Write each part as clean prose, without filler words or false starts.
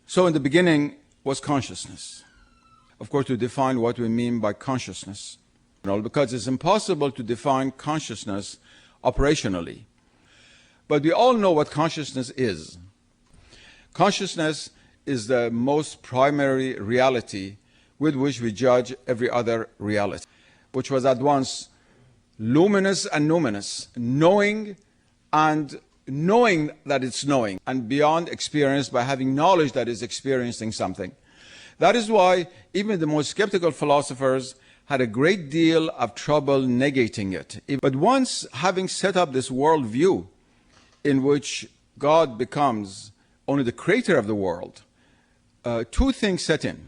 So in the beginning was consciousness. Of course, to define what we mean by consciousness, because it's impossible to define consciousness operationally. But we all know what consciousness is. Consciousness is the most primary reality with which we judge every other reality, which was at once luminous and numinous, knowing and knowing that it's knowing, and beyond experience by having knowledge that is experiencing something. That is why even the most skeptical philosophers had a great deal of trouble negating it. But once having set up this worldview in which God becomes only the creator of the world, two things set in.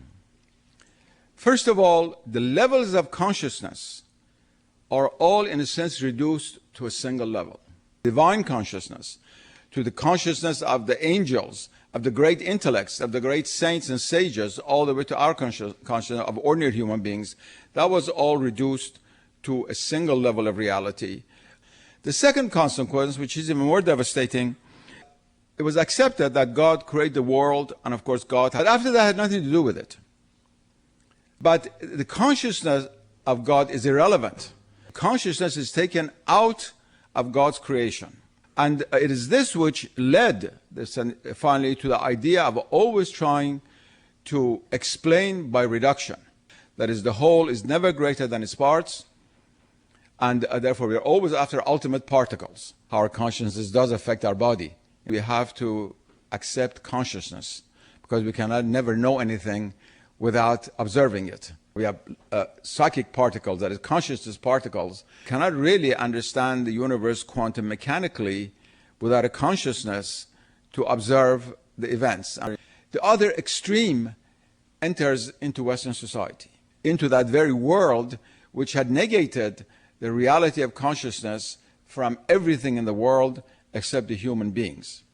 First of all, the levels of consciousness are all in a sense reduced to a single level. Divine consciousness, to the consciousness of the angels, of the great intellects, of the great saints and sages, all the way to our consciousness of ordinary human beings, that was all reduced to a single level of reality. The second consequence, which is even more devastating, it was accepted that God created the world, and of course God had, after that had nothing to do with it. But the consciousness of God is irrelevant. Consciousness is taken out of God's creation. And it is this which led finally to the idea of always trying to explain by reduction. That is, the whole is never greater than its parts, and therefore we are always after ultimate particles. Our consciousness does affect our body. We have to accept consciousness because we cannot never know anything without observing it. We have psychic particles, that is consciousness particles, cannot really understand the universe quantum mechanically without a consciousness to observe the events. The other extreme enters into Western society, into that very world which had negated the reality of consciousness from everything in the world except the human beings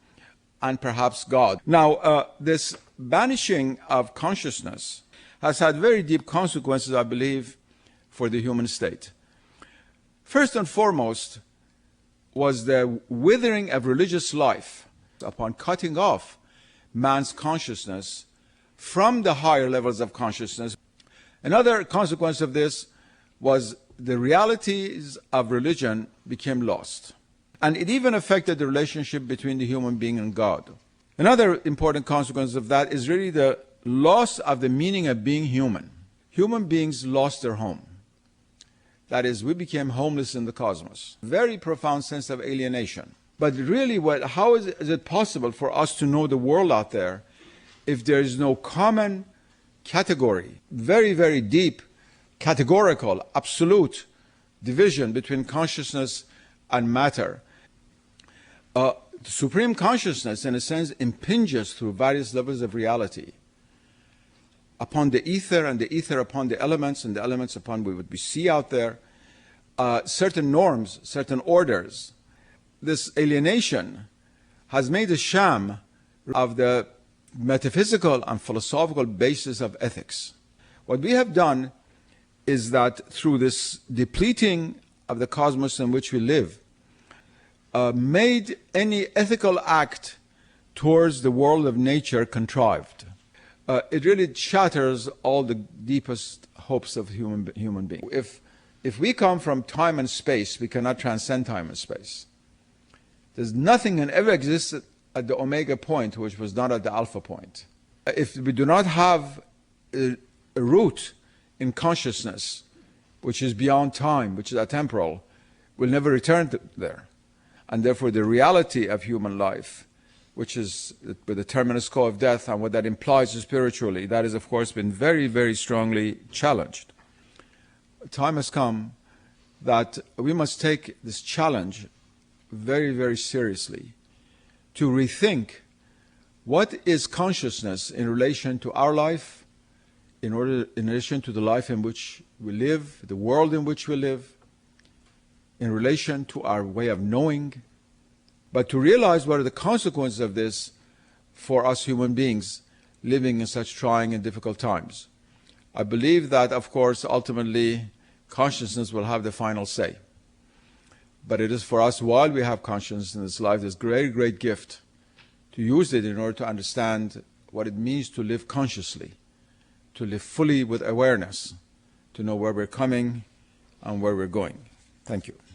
and perhaps God. Now, this banishing of consciousness has had very deep consequences, I believe, for the human state. First and foremost was the withering of religious life upon cutting off man's consciousness from the higher levels of consciousness. Another consequence of this was the realities of religion became lost. And it even affected the relationship between the human being and God. Another important consequence of that is really the loss of the meaning of being human. Human beings lost their home. That is, we became homeless in the cosmos. Very profound sense of alienation. But really, how is it possible for us to know the world out there if there is no common category, very, very deep, categorical, absolute division between consciousness and matter? The supreme consciousness, in a sense, impinges through various levels of reality upon the ether, and the ether upon the elements, and the elements upon what we see out there, certain norms, certain orders. This alienation has made a sham of the metaphysical and philosophical basis of ethics. What we have done is that through this depleting of the cosmos in which we live, made any ethical act towards the world of nature contrived. It really shatters all the deepest hopes of human beings. If we come from time and space, we cannot transcend time and space. There's nothing that ever existed at the omega point which was not at the alpha point. If we do not have a root in consciousness, which is beyond time, which is atemporal, we'll never return there. And therefore the reality of human life, which is with the terminus quo of death and what that implies spiritually, that has of course been very, very strongly challenged. Time has come that we must take this challenge very, very seriously, to rethink what is consciousness in relation to our life, in relation to the life in which we live, the world in which we live, in relation to our way of knowing, but to realize what are the consequences of this for us human beings living in such trying and difficult times. I believe that, of course, ultimately consciousness will have the final say. But it is for us, while we have consciousness in this life, this great, great gift to use it in order to understand what it means to live consciously, to live fully with awareness, to know where we're coming and where we're going. Thank you.